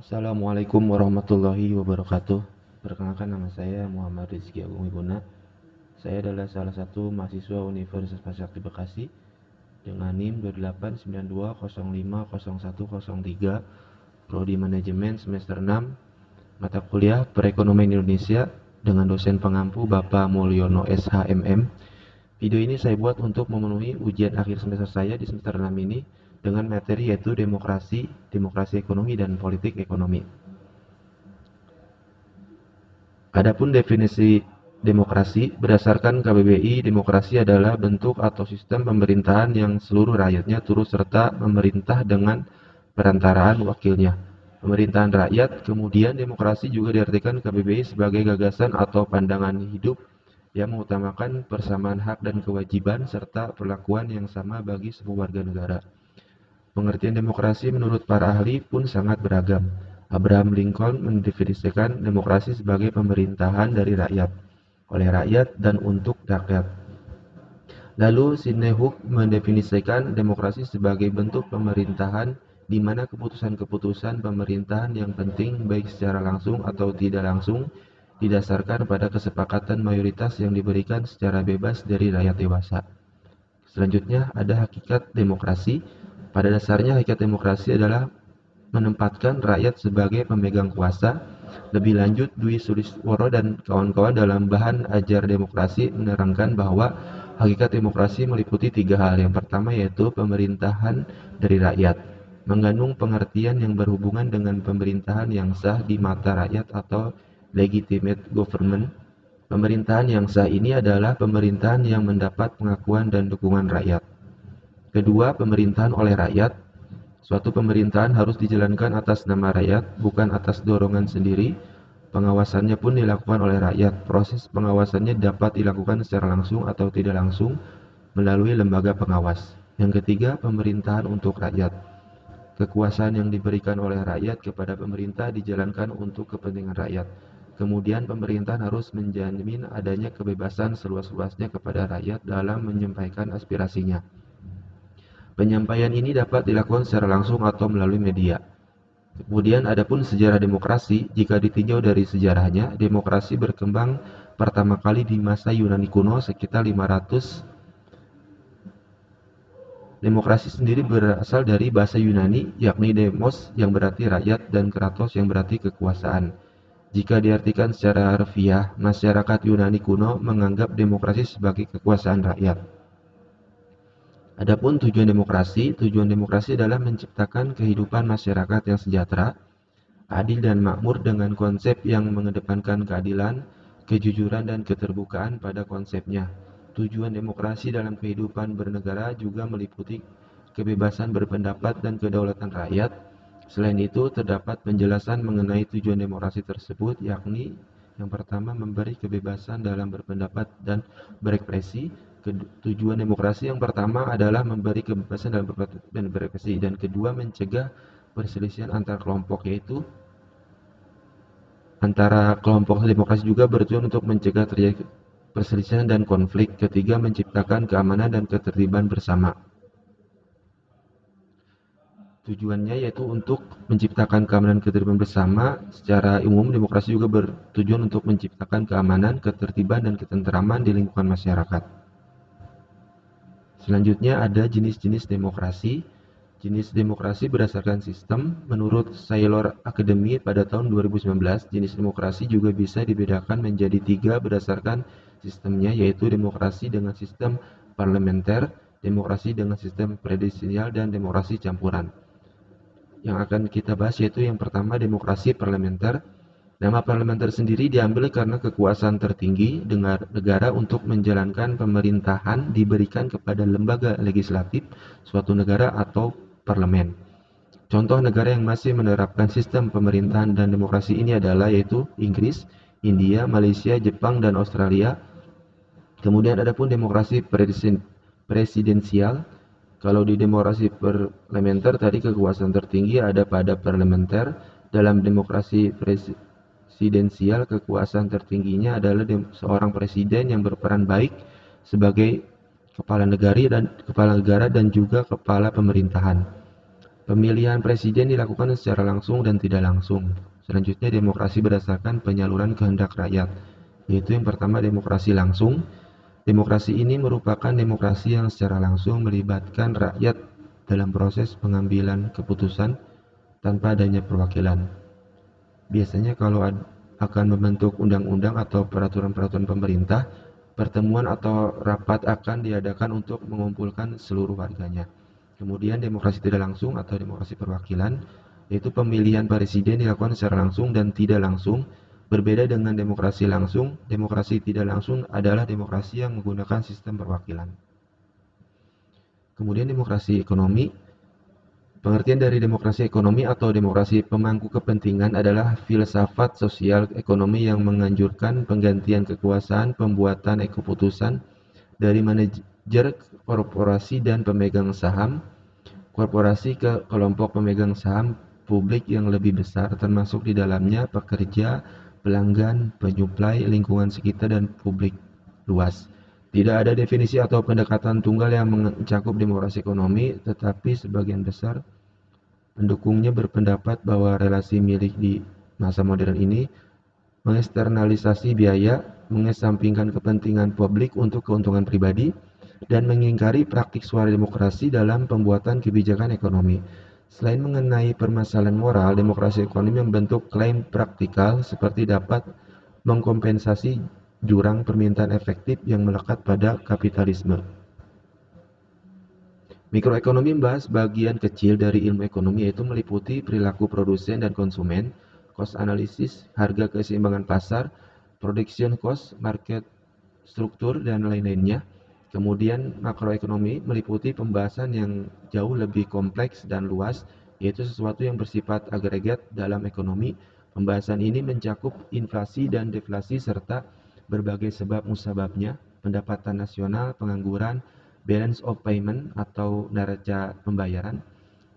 Assalamualaikum warahmatullahi wabarakatuh. Perkenalkan, nama saya Muhammad Rizky Agung Wibuna. Saya adalah salah satu mahasiswa Universitas Trisakti Bekasi dengan NIM 2892050103, Prodi Manajemen semester 6, mata kuliah Perekonomian Indonesia dengan dosen pengampu Bapak Mulyono SHMM. Video ini saya buat untuk memenuhi ujian akhir semester saya di semester 6 ini dengan materi yaitu demokrasi, demokrasi ekonomi, dan politik ekonomi. Adapun definisi demokrasi, berdasarkan KBBI, demokrasi adalah bentuk atau sistem pemerintahan yang seluruh rakyatnya turut serta memerintah dengan perantaraan wakilnya. Pemerintahan rakyat, kemudian demokrasi juga diartikan KBBI sebagai gagasan atau pandangan hidup yang mengutamakan persamaan hak dan kewajiban serta perlakuan yang sama bagi semua warga negara. Pengertian demokrasi menurut para ahli pun sangat beragam. Abraham Lincoln mendefinisikan demokrasi sebagai pemerintahan dari rakyat, oleh rakyat, dan untuk rakyat. Lalu Sidney Hook mendefinisikan demokrasi sebagai bentuk pemerintahan di mana keputusan-keputusan pemerintahan yang penting baik secara langsung atau tidak langsung didasarkan pada kesepakatan mayoritas yang diberikan secara bebas dari rakyat dewasa. Selanjutnya ada hakikat demokrasi. Pada dasarnya hakikat demokrasi adalah menempatkan rakyat sebagai pemegang kuasa. Lebih lanjut, Dwi Sulisworo dan kawan-kawan dalam bahan ajar demokrasi menerangkan bahwa hakikat demokrasi meliputi tiga hal. Yang pertama yaitu pemerintahan dari rakyat, mengandung pengertian yang berhubungan dengan pemerintahan yang sah di mata rakyat atau legitimate government. Pemerintahan yang sah ini adalah pemerintahan yang mendapat pengakuan dan dukungan rakyat. Kedua, pemerintahan oleh rakyat. Suatu pemerintahan harus dijalankan atas nama rakyat, bukan atas dorongan sendiri. Pengawasannya pun dilakukan oleh rakyat. Proses pengawasannya dapat dilakukan secara langsung atau tidak langsung melalui lembaga pengawas. Yang ketiga, pemerintahan untuk rakyat. Kekuasaan yang diberikan oleh rakyat kepada pemerintah dijalankan untuk kepentingan rakyat. Kemudian pemerintahan harus menjamin adanya kebebasan seluas-luasnya kepada rakyat dalam menyampaikan aspirasinya. Penyampaian ini dapat dilakukan secara langsung atau melalui media. Kemudian adapun sejarah demokrasi, jika ditinjau dari sejarahnya, demokrasi berkembang pertama kali di masa Yunani kuno sekitar 500. Demokrasi sendiri berasal dari bahasa Yunani, yakni demos yang berarti rakyat dan kratos yang berarti kekuasaan. Jika diartikan secara harfiah, masyarakat Yunani kuno menganggap demokrasi sebagai kekuasaan rakyat. Adapun tujuan demokrasi adalah menciptakan kehidupan masyarakat yang sejahtera, adil dan makmur dengan konsep yang mengedepankan keadilan, kejujuran, dan keterbukaan pada konsepnya. Tujuan demokrasi dalam kehidupan bernegara juga meliputi kebebasan berpendapat dan kedaulatan rakyat. Selain itu, terdapat penjelasan mengenai tujuan demokrasi tersebut, yakni yang pertama, memberi kebebasan dalam berpendapat dan berekspresi. Tujuan demokrasi yang pertama adalah memberi kebebasan dalam berpendapat dan berekspresi, dan kedua, mencegah perselisihan antar kelompok, yaitu antara kelompok demokrasi juga bertujuan untuk mencegah terjadi perselisihan dan konflik. Ketiga, menciptakan keamanan dan ketertiban bersama. Tujuannya yaitu untuk menciptakan keamanan dan ketertiban bersama. Secara umum, demokrasi juga bertujuan untuk menciptakan keamanan, ketertiban, dan ketenteraman di lingkungan masyarakat. Selanjutnya ada jenis-jenis demokrasi. Jenis demokrasi berdasarkan sistem. Menurut Saylor Academy pada tahun 2019, jenis demokrasi juga bisa dibedakan menjadi tiga berdasarkan sistemnya, yaitu demokrasi dengan sistem parlementer, demokrasi dengan sistem presidensial, dan demokrasi campuran. Yang akan kita bahas yaitu yang pertama, demokrasi parlementer. Nama parlementer sendiri diambil karena kekuasaan tertinggi negara untuk menjalankan pemerintahan diberikan kepada lembaga legislatif suatu negara atau parlemen. Contoh negara yang masih menerapkan sistem pemerintahan dan demokrasi ini adalah yaitu Inggris, India, Malaysia, Jepang, dan Australia. Kemudian ada pun demokrasi presidensial. Kalau di demokrasi parlementer tadi kekuasaan tertinggi ada pada parlementer. Dalam demokrasi presidensial, kekuasaan tertingginya adalah seorang presiden yang berperan baik sebagai kepala negara dan juga kepala pemerintahan. Pemilihan presiden dilakukan secara langsung dan tidak langsung. Selanjutnya demokrasi berdasarkan penyaluran kehendak rakyat, yaitu yang pertama demokrasi langsung. Demokrasi ini merupakan demokrasi yang secara langsung melibatkan rakyat dalam proses pengambilan keputusan tanpa adanya perwakilan. Biasanya kalau akan membentuk undang-undang atau peraturan-peraturan pemerintah, pertemuan atau rapat akan diadakan untuk mengumpulkan seluruh warganya. Kemudian demokrasi tidak langsung atau demokrasi perwakilan, yaitu pemilihan presiden dilakukan secara langsung dan tidak langsung. Berbeda dengan demokrasi langsung, demokrasi tidak langsung adalah demokrasi yang menggunakan sistem perwakilan. Kemudian demokrasi ekonomi. Pengertian dari demokrasi ekonomi atau demokrasi pemangku kepentingan adalah filsafat sosial ekonomi yang menganjurkan penggantian kekuasaan pembuatan keputusan dari manajer korporasi dan pemegang saham korporasi ke kelompok pemegang saham publik yang lebih besar, termasuk di dalamnya pekerja, pelanggan, penyuplai, lingkungan sekitar, dan publik luas. Tidak ada definisi atau pendekatan tunggal yang mencakup demokrasi ekonomi, tetapi sebagian besar pendukungnya berpendapat bahwa relasi milik di masa modern ini mengeksternalisasi biaya, mengesampingkan kepentingan publik untuk keuntungan pribadi, dan mengingkari praktik suara demokrasi dalam pembuatan kebijakan ekonomi. Selain mengenai permasalahan moral, demokrasi ekonomi membentuk klaim praktikal seperti dapat mengkompensasi jurang permintaan efektif yang melekat pada kapitalisme. Mikroekonomi membahas bagian kecil dari ilmu ekonomi, yaitu meliputi perilaku produsen dan konsumen, cost analysis, harga keseimbangan pasar, production cost, market struktur, dan lain-lainnya. Kemudian makroekonomi meliputi pembahasan yang jauh lebih kompleks dan luas, yaitu sesuatu yang bersifat agregat dalam ekonomi. Pembahasan ini mencakup inflasi dan deflasi serta berbagai sebab musababnya, pendapatan nasional, pengangguran, balance of payment atau neraca pembayaran,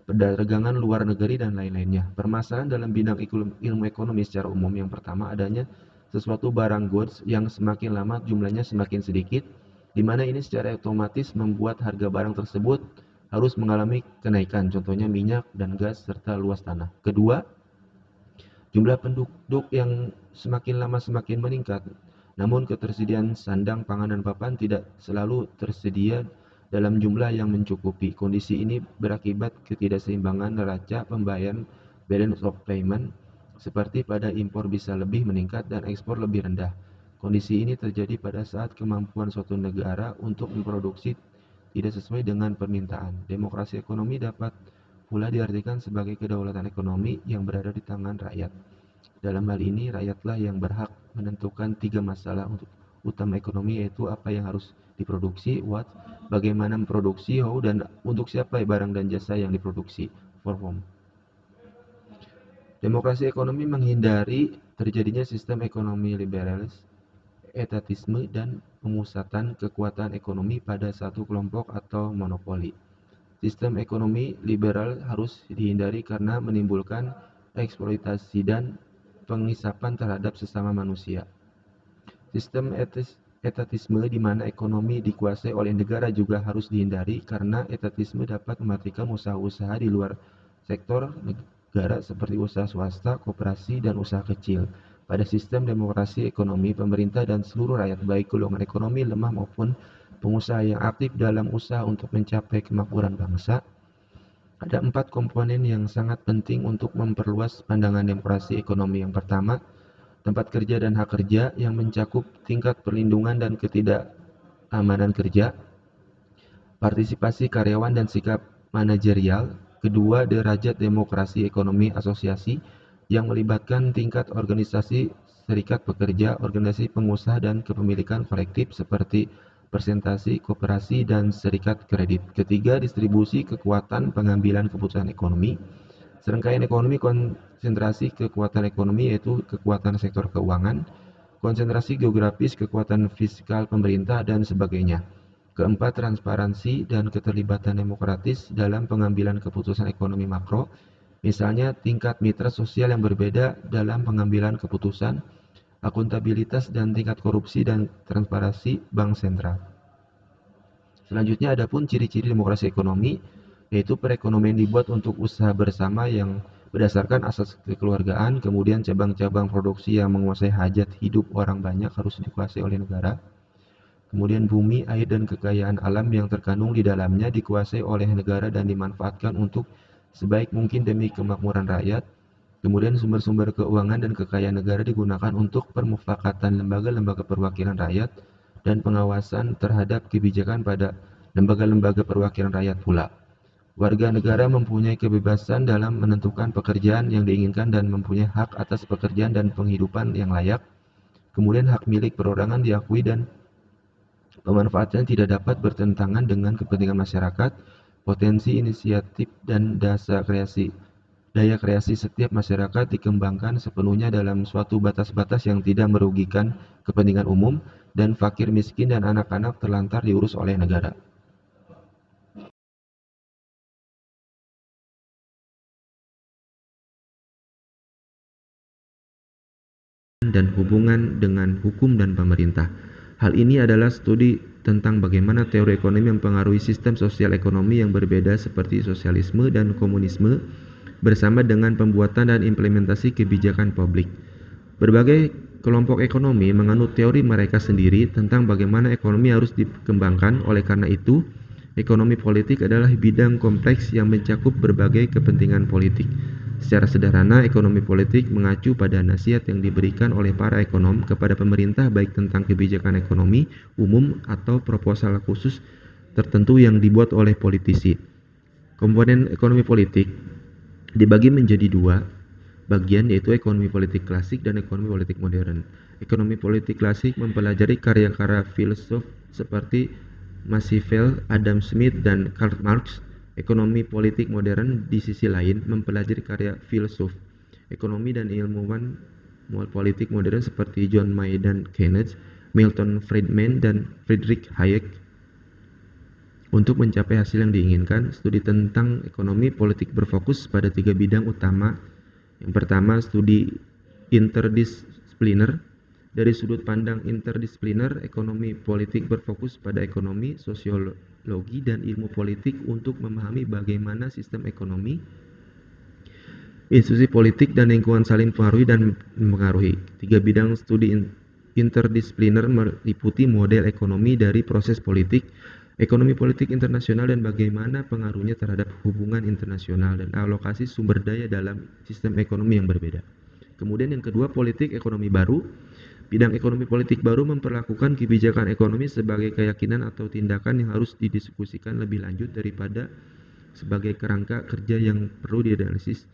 perdagangan luar negeri, dan lain-lainnya. Permasalahan dalam bidang ilmu ekonomi secara umum yang pertama adanya sesuatu barang goods yang semakin lama jumlahnya semakin sedikit, di mana ini secara otomatis membuat harga barang tersebut harus mengalami kenaikan, contohnya minyak dan gas serta luas tanah. Kedua, jumlah penduduk yang semakin lama semakin meningkat, namun ketersediaan sandang, pangan, dan papan tidak selalu tersedia dalam jumlah yang mencukupi. Kondisi ini berakibat ketidakseimbangan neraca pembayaran balance of payment, seperti pada impor bisa lebih meningkat dan ekspor lebih rendah. Kondisi ini terjadi pada saat kemampuan suatu negara untuk memproduksi tidak sesuai dengan permintaan. Demokrasi ekonomi dapat pula diartikan sebagai kedaulatan ekonomi yang berada di tangan rakyat. Dalam hal ini, rakyatlah yang berhak menentukan tiga masalah untuk utama ekonomi, yaitu apa yang harus diproduksi, what, bagaimana memproduksi, how, dan untuk siapa barang dan jasa yang diproduksi, for whom. Demokrasi ekonomi menghindari terjadinya sistem ekonomi liberalis, etatisme, dan pemusatan kekuatan ekonomi pada satu kelompok atau monopoli. Sistem ekonomi liberal harus dihindari karena menimbulkan eksploitasi dan pengisapan terhadap sesama manusia. Sistem etatisme di mana ekonomi dikuasai oleh negara juga harus dihindari karena etatisme dapat mematikan usaha-usaha di luar sektor negara seperti usaha swasta, koperasi, dan usaha kecil. Pada sistem demokrasi ekonomi, pemerintah dan seluruh rakyat, baik golongan ekonomi lemah maupun pengusaha yang aktif dalam usaha untuk mencapai kemakmuran bangsa, ada 4 komponen yang sangat penting untuk memperluas pandangan demokrasi ekonomi. Yang pertama, tempat kerja dan hak kerja yang mencakup tingkat perlindungan dan ketidakamanan kerja, partisipasi karyawan dan sikap manajerial. Kedua, derajat demokrasi ekonomi asosiasi yang melibatkan tingkat organisasi serikat pekerja, organisasi pengusaha, dan kepemilikan kolektif seperti presentasi, koperasi, dan serikat kredit. Ketiga, distribusi kekuatan pengambilan keputusan ekonomi. Serangkaian ekonomi konsentrasi kekuatan ekonomi yaitu kekuatan sektor keuangan, konsentrasi geografis, kekuatan fiskal pemerintah, dan sebagainya. Keempat, transparansi dan keterlibatan demokratis dalam pengambilan keputusan ekonomi makro, misalnya tingkat mitra sosial yang berbeda dalam pengambilan keputusan, akuntabilitas dan tingkat korupsi dan transparansi bank sentral. Selanjutnya, adapun ciri-ciri demokrasi ekonomi. yaitu perekonomian dibuat untuk usaha bersama yang berdasarkan asas kekeluargaan, kemudian cabang-cabang produksi yang menguasai hajat hidup orang banyak harus dikuasai oleh negara. Kemudian bumi, air, dan kekayaan alam yang terkandung di dalamnya dikuasai oleh negara dan dimanfaatkan untuk sebaik mungkin demi kemakmuran rakyat. Kemudian sumber-sumber keuangan dan kekayaan negara digunakan untuk permufakatan lembaga-lembaga perwakilan rakyat dan pengawasan terhadap kebijakan pada lembaga-lembaga perwakilan rakyat pula. Warga negara mempunyai kebebasan dalam menentukan pekerjaan yang diinginkan dan mempunyai hak atas pekerjaan dan penghidupan yang layak. Kemudian hak milik perorangan diakui dan pemanfaatannya tidak dapat bertentangan dengan kepentingan masyarakat. Potensi inisiatif dan daya kreasi setiap masyarakat dikembangkan sepenuhnya dalam suatu batas-batas yang tidak merugikan kepentingan umum, dan fakir miskin dan anak-anak terlantar diurus oleh negara. Dan hubungan dengan hukum dan pemerintah. Hal ini adalah studi tentang bagaimana teori ekonomi mempengaruhi sistem sosial ekonomi yang berbeda seperti sosialisme dan komunisme bersama dengan pembuatan dan implementasi kebijakan publik. Berbagai kelompok ekonomi menganut teori mereka sendiri tentang bagaimana ekonomi harus dikembangkan. Oleh karena itu, ekonomi politik adalah bidang kompleks yang mencakup berbagai kepentingan politik. Secara sederhana, ekonomi politik mengacu pada nasihat yang diberikan oleh para ekonom kepada pemerintah baik tentang kebijakan ekonomi umum atau proposal khusus tertentu yang dibuat oleh politisi. Komponen ekonomi politik dibagi menjadi dua bagian, yaitu ekonomi politik klasik dan ekonomi politik modern. Ekonomi politik klasik mempelajari karya-karya filsuf seperti Machiavelli, Adam Smith, dan Karl Marx. Ekonomi politik modern di sisi lain mempelajari karya filsuf ekonomi dan ilmuwan politik modern seperti John Maynard Keynes, Milton Friedman, dan Friedrich Hayek. Untuk mencapai hasil yang diinginkan, studi tentang ekonomi politik berfokus pada tiga bidang utama. Yang pertama, studi interdisipliner. Dari sudut pandang interdisipliner, ekonomi politik berfokus pada ekonomi, sosiologi, dan ilmu politik untuk memahami bagaimana sistem ekonomi, institusi politik, dan lingkungan saling mempengaruhi dan mempengaruhi. Tiga bidang studi interdisipliner meliputi model ekonomi dari proses politik, ekonomi politik internasional dan bagaimana pengaruhnya terhadap hubungan internasional, dan alokasi sumber daya dalam sistem ekonomi yang berbeda. Kemudian yang kedua, politik ekonomi baru. Bidang ekonomi politik baru memperlakukan kebijakan ekonomi sebagai keyakinan atau tindakan yang harus didiskusikan lebih lanjut daripada sebagai kerangka kerja yang perlu dianalisis.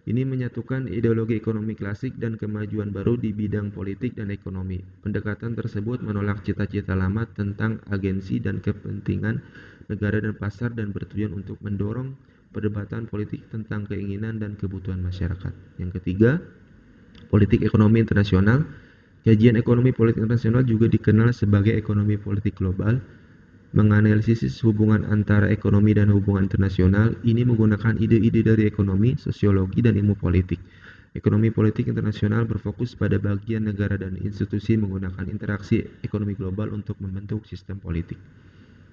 Ini menyatukan ideologi ekonomi klasik dan kemajuan baru di bidang politik dan ekonomi. Pendekatan tersebut menolak cita-cita lama tentang agensi dan kepentingan negara dan pasar dan bertujuan untuk mendorong perdebatan politik tentang keinginan dan kebutuhan masyarakat. Yang ketiga, politik ekonomi internasional. Kajian ekonomi politik internasional juga dikenal sebagai ekonomi politik global, menganalisis hubungan antara ekonomi dan hubungan internasional. Ini menggunakan ide-ide dari ekonomi, sosiologi, dan ilmu politik. Ekonomi politik internasional berfokus pada bagian negara dan institusi menggunakan interaksi ekonomi global untuk membentuk sistem politik.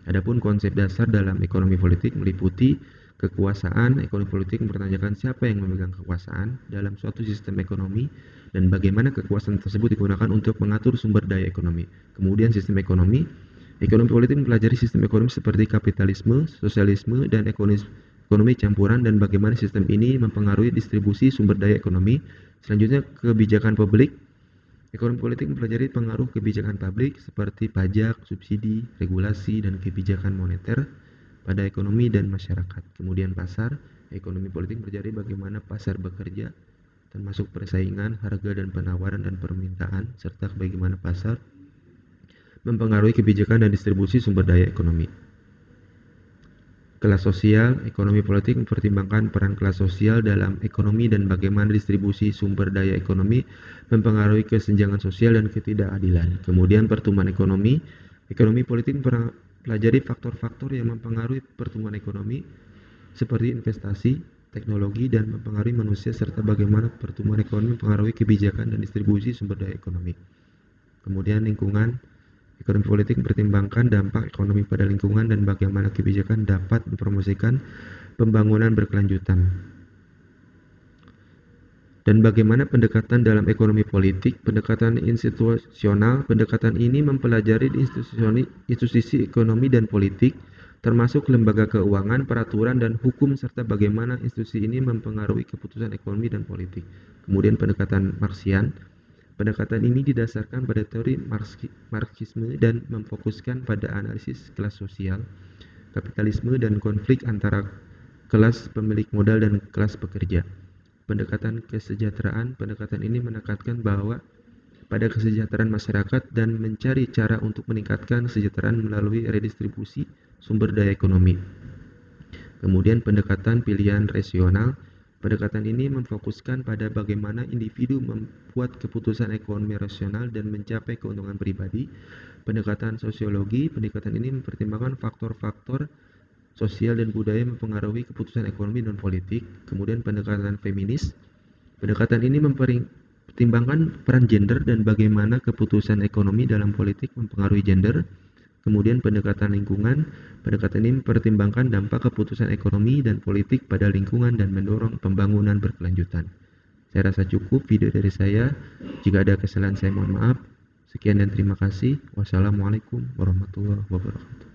Adapun konsep dasar dalam ekonomi politik meliputi kekuasaan. Ekonomi politik mempertanyakan siapa yang memegang kekuasaan dalam suatu sistem ekonomi dan bagaimana kekuasaan tersebut digunakan untuk mengatur sumber daya ekonomi. Kemudian sistem ekonomi. Ekonomi politik mempelajari sistem ekonomi seperti kapitalisme, sosialisme, dan ekonomi campuran dan bagaimana sistem ini mempengaruhi distribusi sumber daya ekonomi. Selanjutnya, kebijakan publik. Ekonomi politik mempelajari pengaruh kebijakan publik seperti pajak, subsidi, regulasi, dan kebijakan moneter pada ekonomi dan masyarakat. Kemudian pasar. Ekonomi politik mempelajari bagaimana pasar bekerja, termasuk persaingan, harga dan penawaran dan permintaan, serta bagaimana pasar mempengaruhi kebijakan dan distribusi sumber daya ekonomi. Kelas sosial. Ekonomi politik mempertimbangkan peran kelas sosial dalam ekonomi dan bagaimana distribusi sumber daya ekonomi mempengaruhi kesenjangan sosial dan ketidakadilan. Kemudian pertumbuhan ekonomi. Ekonomi politik mempelajari faktor-faktor yang mempengaruhi pertumbuhan ekonomi seperti investasi, teknologi, dan mempengaruhi manusia serta bagaimana pertumbuhan ekonomi mempengaruhi kebijakan dan distribusi sumber daya ekonomi. Kemudian lingkungan. Ekonomi politik mempertimbangkan dampak ekonomi pada lingkungan dan bagaimana kebijakan dapat mempromosikan pembangunan berkelanjutan. Dan bagaimana pendekatan dalam ekonomi politik, pendekatan institusional, pendekatan ini mempelajari institusi ekonomi dan politik, termasuk lembaga keuangan, peraturan, dan hukum, serta bagaimana institusi ini mempengaruhi keputusan ekonomi dan politik. Kemudian pendekatan Marxian, pendekatan ini didasarkan pada teori Marxisme dan memfokuskan pada analisis kelas sosial, kapitalisme, dan konflik antara kelas pemilik modal dan kelas pekerja. Pendekatan kesejahteraan, pendekatan ini menekankan bahwa pada kesejahteraan masyarakat dan mencari cara untuk meningkatkan kesejahteraan melalui redistribusi sumber daya ekonomi. Kemudian pendekatan pilihan rasional, pendekatan ini memfokuskan pada bagaimana individu membuat keputusan ekonomi rasional dan mencapai keuntungan pribadi. Pendekatan sosiologi, pendekatan ini mempertimbangkan faktor-faktor sosial dan budaya mempengaruhi keputusan ekonomi dan politik. Kemudian pendekatan feminis, pendekatan ini mempertimbangkan peran gender dan bagaimana keputusan ekonomi dalam politik mempengaruhi gender. Kemudian pendekatan lingkungan, pendekatan ini mempertimbangkan dampak keputusan ekonomi dan politik pada lingkungan dan mendorong pembangunan berkelanjutan. Saya rasa cukup video dari saya. Jika ada kesalahan saya mohon maaf. Sekian dan terima kasih. Wassalamualaikum warahmatullahi wabarakatuh.